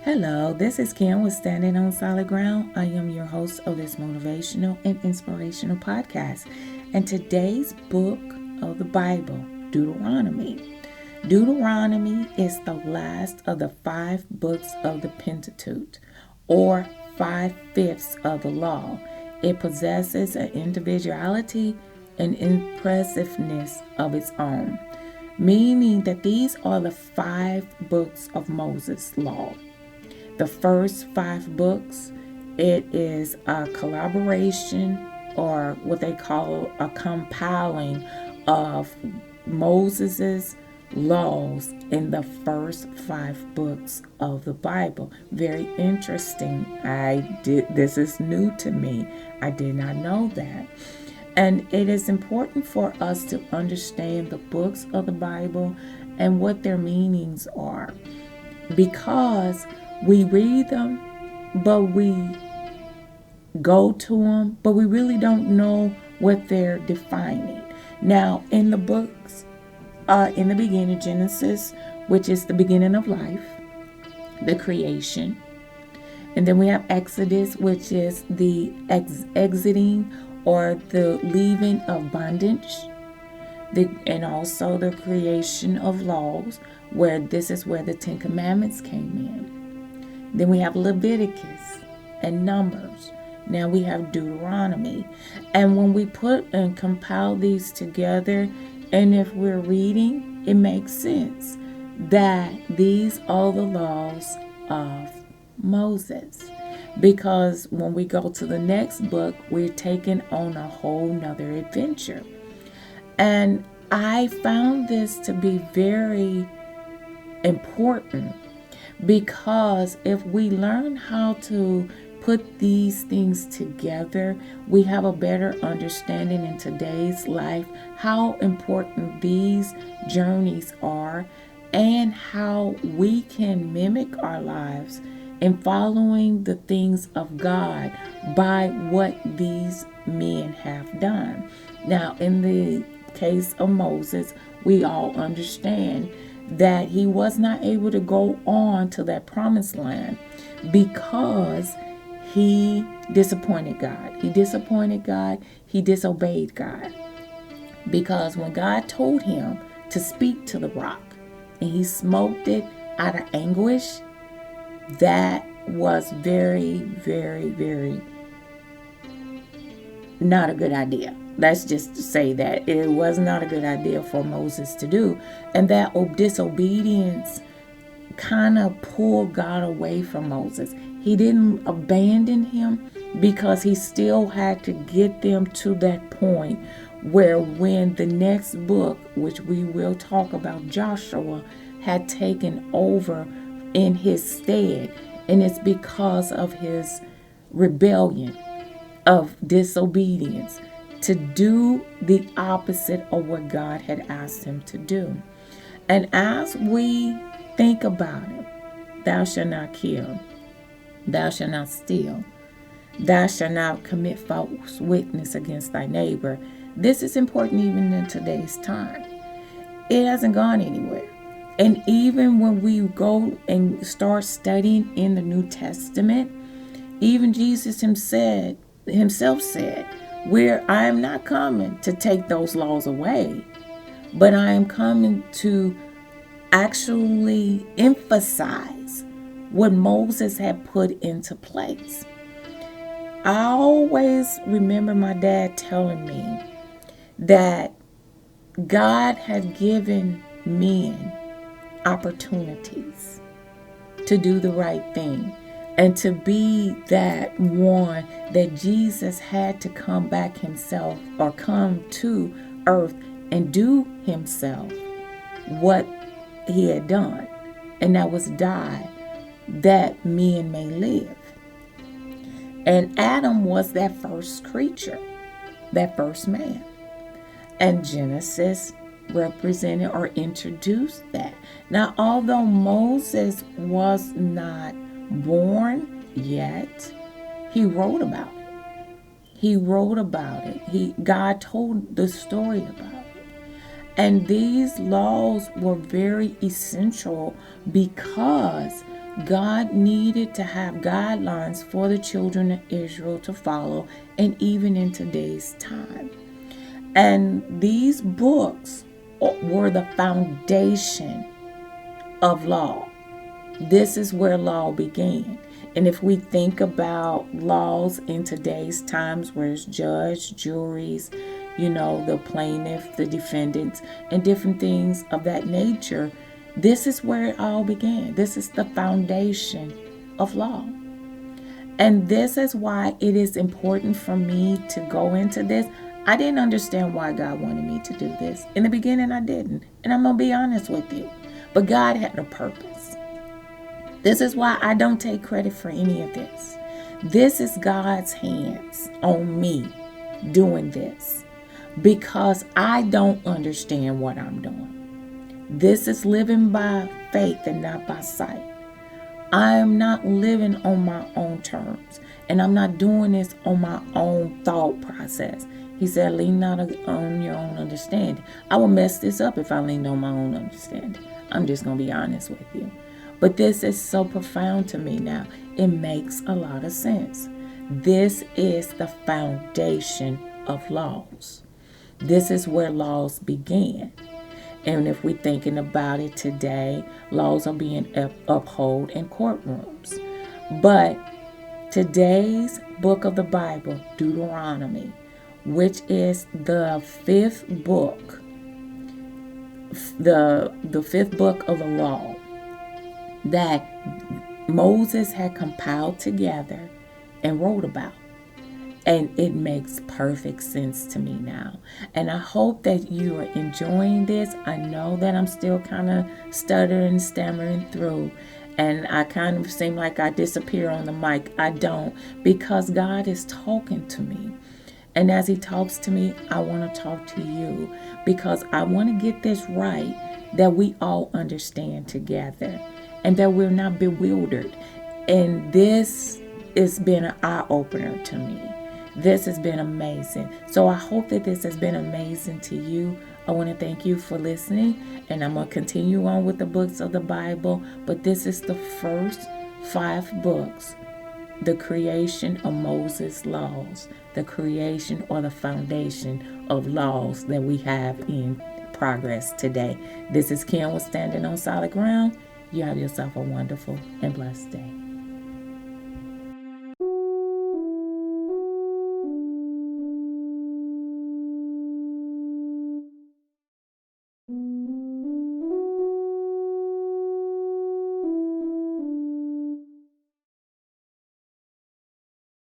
Hello, this is Kim with Standing on Solid Ground. I am your host of this motivational and inspirational podcast. And today's book of the Bible, Deuteronomy. Deuteronomy is the last of the 5 books of the Pentateuch, or 5/5 of the law. It possesses an individuality and impressiveness of its own, meaning that these are the 5 books of Moses' law. The first 5 books, it is a collaboration or what they call a compiling of Moses' laws in the first 5 books of the Bible. Very interesting. This is new to me. I did not know that. And it is important for us to understand the books of the Bible and what their meanings are, because we read them, but we go to them, but we really don't know what they're defining. Now, in the books, in the beginning, Genesis, which is the beginning of life, the creation. And then we have Exodus, which is the exiting or the leaving of bondage. And also the creation of laws, where this is where the 10 Commandments came in. Then we have Leviticus and Numbers. Now we have Deuteronomy. And when we put and compile these together, and if we're reading, it makes sense that these are the laws of Moses. Because when we go to the next book, we're taking on a whole nother adventure. And I found this to be very important, because if we learn how to put these things together, we have a better understanding in today's life how important these journeys are and how we can mimic our lives in following the things of God by what these men have done. Now, in the case of Moses, we all understand that he was not able to go on to that promised land because he disappointed God. He disappointed God. He disobeyed God. Because when God told him to speak to the rock and he smoked it out of anguish, that was very, very, very not a good idea. Let's just say that it was not a good idea for Moses to do. And that disobedience kind of pulled God away from Moses. He didn't abandon him, because he still had to get them to that point where when the next book, which we will talk about, Joshua, had taken over in his stead. And it's because of his rebellion, of disobedience, to do the opposite of what God had asked him to do. And as we think about it, thou shalt not kill, thou shalt not steal, thou shalt not commit false witness against thy neighbor. This is important even in today's time. It hasn't gone anywhere. And even when we go and start studying in the New Testament, even Jesus himself said, where I am not coming to take those laws away, but I am coming to actually emphasize what Moses had put into place. I always remember my dad telling me that God had given men opportunities to do the right thing, and to be that one that Jesus had to come back himself, or come to earth and do himself what he had done, and that was die that men may live. And Adam was that first creature, that first man. And Genesis represented or introduced that. Now, although Moses was not born yet, he wrote about it. He wrote about it. God told the story about it. And these laws were very essential because God needed to have guidelines for the children of Israel to follow, and even in today's time. And these books were the foundation of law. This is where law began. And if we think about laws in today's times, where it's judge, juries, the plaintiff, the defendants, and different things of that nature, this is where it all began. This is the foundation of law. And this is why it is important for me to go into this. I didn't understand why God wanted me to do this. In the beginning, I didn't. And I'm going to be honest with you. But God had a purpose. This is why I don't take credit for any of this. This is God's hands on me doing this, because I don't understand what I'm doing. This is living by faith and not by sight. I am not living on my own terms, and I'm not doing this on my own thought process. He said, lean not on your own understanding. I will mess this up if I lean on my own understanding. I'm just going to be honest with you. But this is so profound to me now. It makes a lot of sense. This is the foundation of laws. This is where laws began. And if we're thinking about it today, laws are being upheld in courtrooms. But today's book of the Bible, Deuteronomy, which is the fifth book, the fifth book of the law that Moses had compiled together and wrote about. And it makes perfect sense to me now. And I hope that you are enjoying this. I know that I'm still kind of stuttering, stammering through. And I kind of seem like I disappear on the mic. I don't, because God is talking to me. And as he talks to me, I want to talk to you, because I want to get this right, that we all understand together and that we're not bewildered. And this has been an eye-opener to me. This has been amazing. So I hope that this has been amazing to you. I want to thank you for listening, and I'm going to continue on with the books of the Bible. But this is the first 5 books, the creation of Moses' laws, the creation or the foundation of laws that we have in progress today. This is Kim with Standing on Solid Ground. You have yourself a wonderful and blessed day.